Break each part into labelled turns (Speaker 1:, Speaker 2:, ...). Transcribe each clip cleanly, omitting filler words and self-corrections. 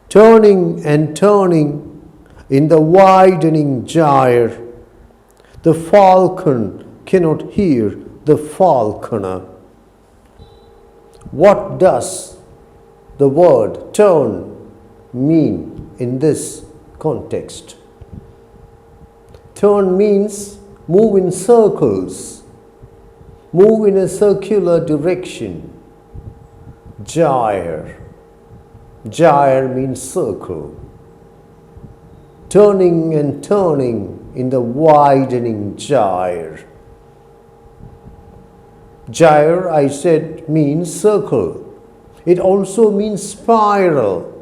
Speaker 1: Turning and turning in the widening gyre, the falcon cannot hear the falconer. What does the word turn mean in this context? Turn means move in circles, move in a circular direction. Gyre. Gyre means circle. Turning and turning in the widening gyre. Gyre, I said, means circle. It also means spiral.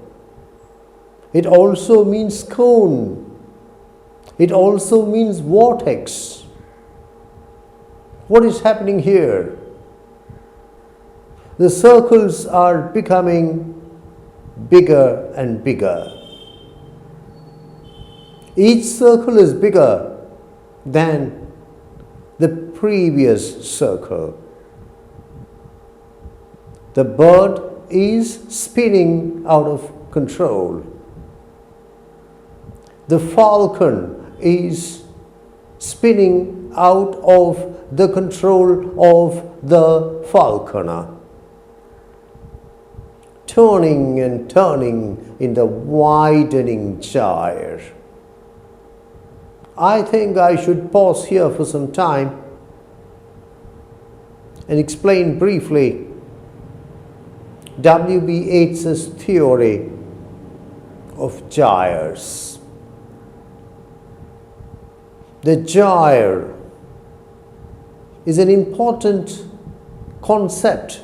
Speaker 1: It also means cone. It also means vortex. What is happening here? The circles are becoming bigger and bigger. Each circle is bigger than the previous circle. The bird is spinning out of control. The falcon is spinning out of the control of the falconer. Turning and turning in the widening gyre. I think I should pause here for some time and explain briefly W.B.Yeats' theory of gyres. The gyre is an important concept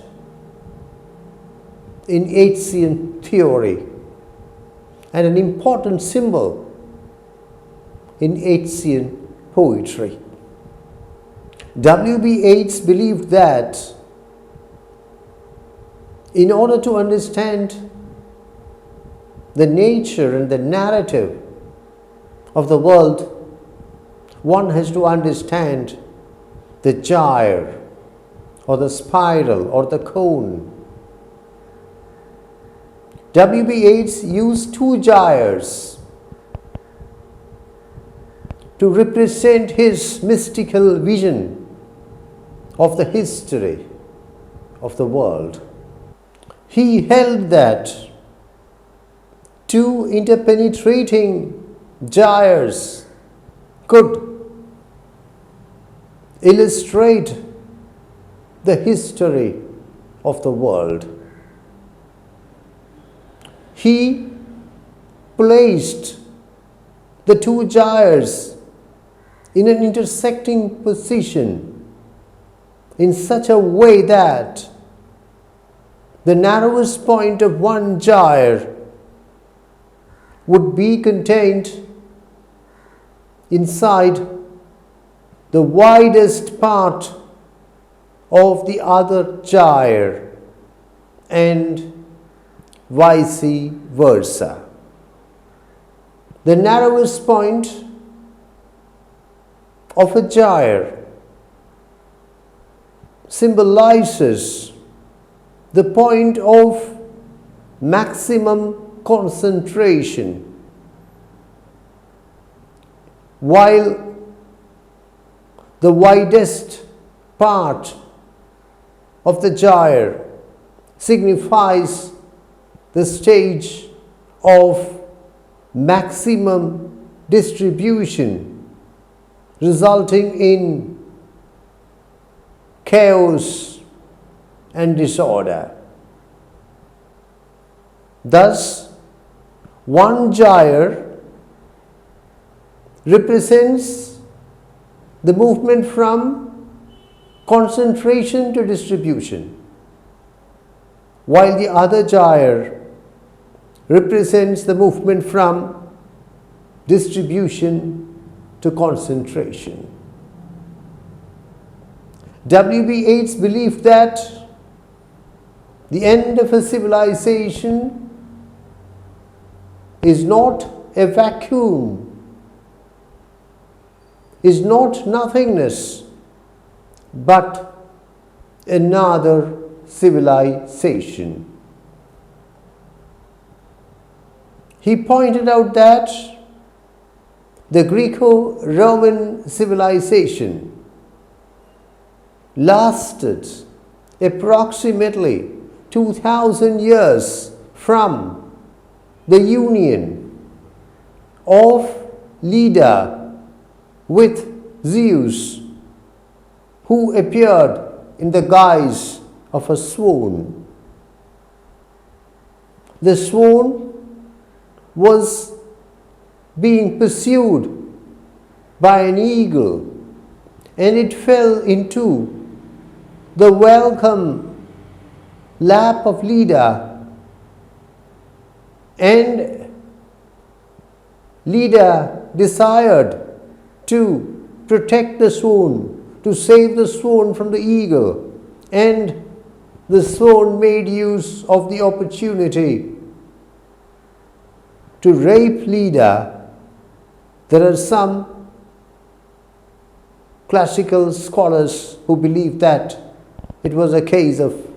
Speaker 1: in Yeatsian theory and an important symbol in Yeatsian poetry. W.B.Yeats believed that in order to understand the nature and the narrative of the world, one has to understand the gyre or the spiral or the cone. W.B.Yeats used two gyres to represent his mystical vision of the history of the world. He held that two interpenetrating gyres could illustrate the history of the world. He placed the two gyres in an intersecting position in such a way that the narrowest point of one gyre would be contained inside the widest part of the other gyre and vice versa. The narrowest point of a gyre symbolizes the point of maximum concentration, while the widest part of the gyre signifies the stage of maximum distribution, resulting in chaos and disorder. Thus, one gyre represents the movement from concentration to distribution, while the other gyre represents the movement from distribution to concentration. W.B.Yeats believed that the end of a civilization is not a vacuum, is not nothingness, but another civilization. He pointed out that the Greco-Roman civilization lasted approximately 2000 years from the union of Leda with Zeus, who appeared in the guise of a swan. The swan was being pursued by an eagle, and it fell into the welcome lap of Leda, and Leda desired to protect the swan, to save the swan from the eagle, and the swan made use of the opportunity to rape Leda. There are some classical scholars who believe that it was a case of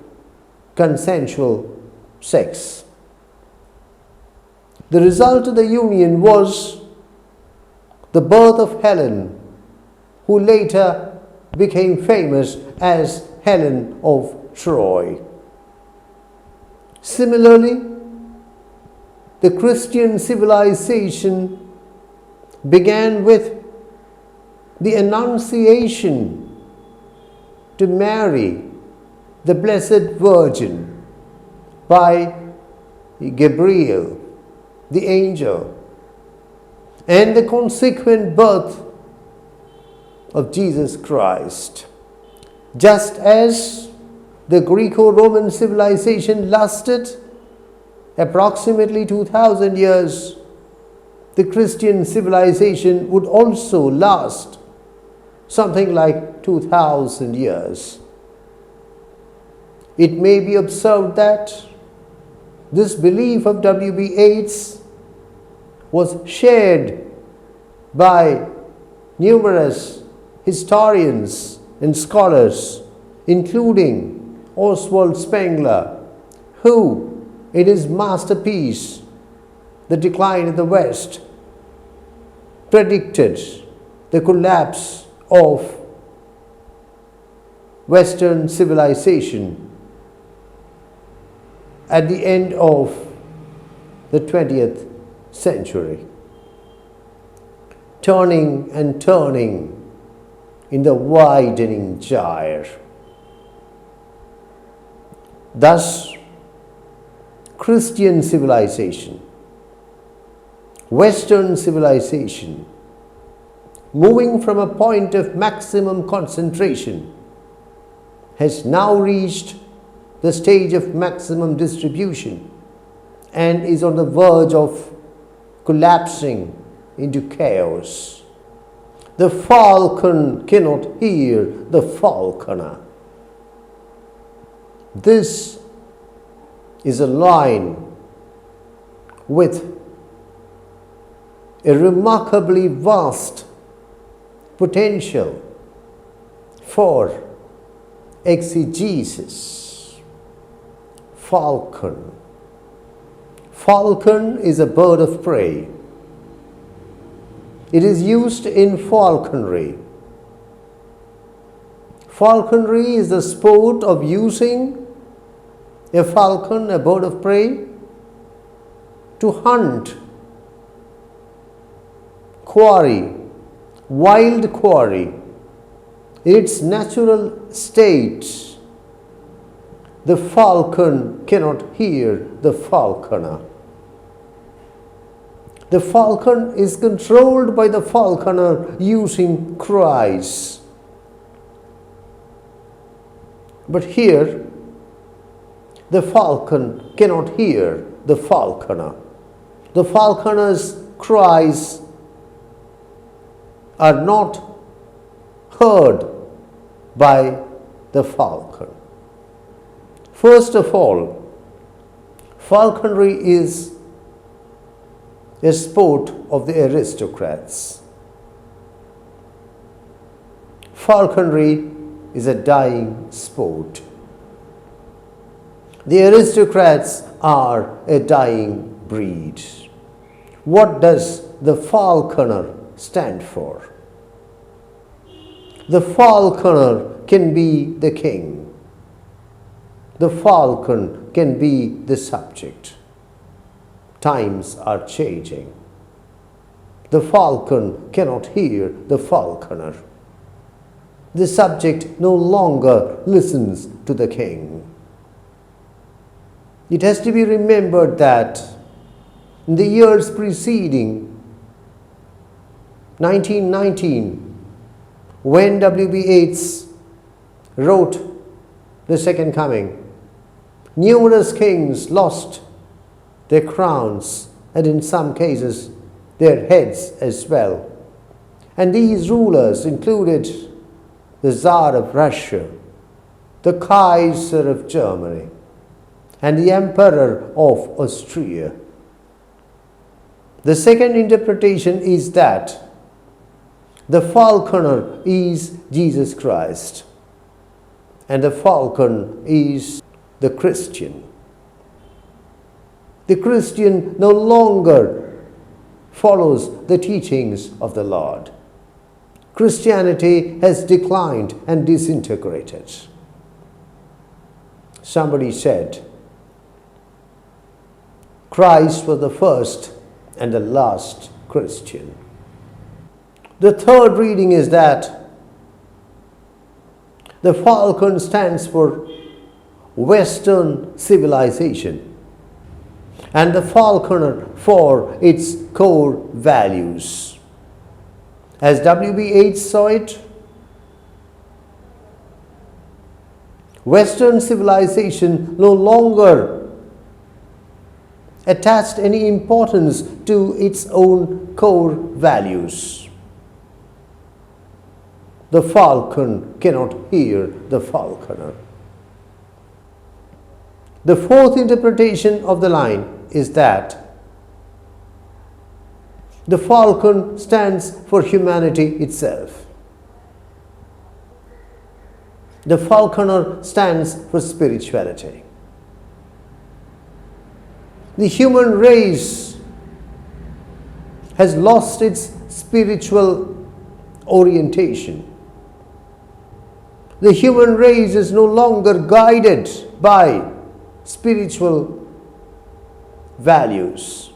Speaker 1: consensual sex. The result of the union was the birth of Helen, who later became famous as Helen of Troy. Similarly, the Christian civilization began with the Annunciation to Mary, the Blessed Virgin, by Gabriel, the angel, and the consequent birth of Jesus Christ. Just as the Greco-Roman civilization lasted approximately 2000 years, the Christian civilization would also last something like 2000 years. It may be observed that this belief of W.B.Yeats was shared by numerous historians and scholars, including Oswald Spengler, who in his masterpiece, The Decline of the West, predicted the collapse of Western civilization at the end of the 20th century, turning and turning in the widening gyre. Thus, Christian civilization, Western civilization, moving from a point of maximum concentration, has now reached the stage of maximum distribution and is on the verge of collapsing into chaos. The falcon cannot hear the falconer. This is a line with a remarkably vast potential for exegesis. Falcon. Falcon is a bird of prey. It is used in falconry. Falconry is the sport of using a falcon, a bird of prey, to hunt quarry, wild quarry. In its natural state, the falcon cannot hear the falconer. The falcon is controlled by the falconer using cries. But here, the falcon cannot hear the falconer. The falconer's cries are not heard by the falcon. First of all, falconry is a sport of the aristocrats. Falconry is a dying sport. The aristocrats are a dying breed. What does the falconer stand for? The falconer can be the king. The falcon can be the subject. Times are changing. The falcon cannot hear the falconer. The subject no longer listens to the king. It has to be remembered that in the years preceding 1919, when W.B.Yeats wrote The Second Coming, numerous kings lost their crowns and in some cases their heads as well. And these rulers included the Tsar of Russia, the Kaiser of Germany, and the Emperor of Austria. The second interpretation is that the falconer is Jesus Christ, and the falcon is the Christian. The Christian no longer follows the teachings of the Lord. Christianity has declined and disintegrated. Somebody said, Christ was the first and the last Christian. The third reading is that the falcon stands for Western civilization and the falconer for its core values. As W.B.Yeats saw it, Western civilization no longer attached any importance to its own core values. The falcon cannot hear the falconer. The fourth interpretation of the line is that the falcon stands for humanity itself. The falconer stands for spirituality. The human race has lost its spiritual orientation. The human race is no longer guided by spiritual values.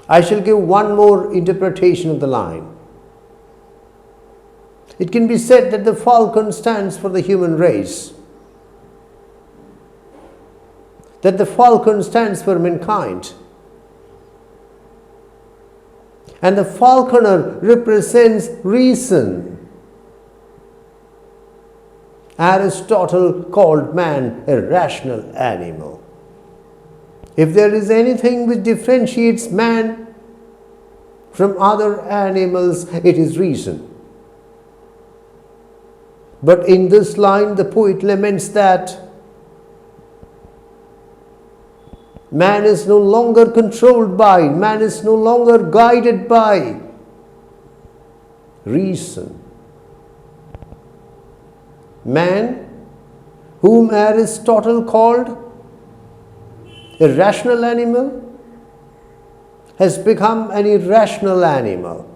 Speaker 1: I shall give one more interpretation of the line. It can be said that the falcon stands for the human race, that the falcon stands for mankind, and the falconer represents reason. Aristotle called man a rational animal. If there is anything which differentiates man from other animals, it is reason. But in this line, the poet laments that man is no longer controlled by, man is no longer guided by reason. Man, whom Aristotle called a rational animal, has become an irrational animal.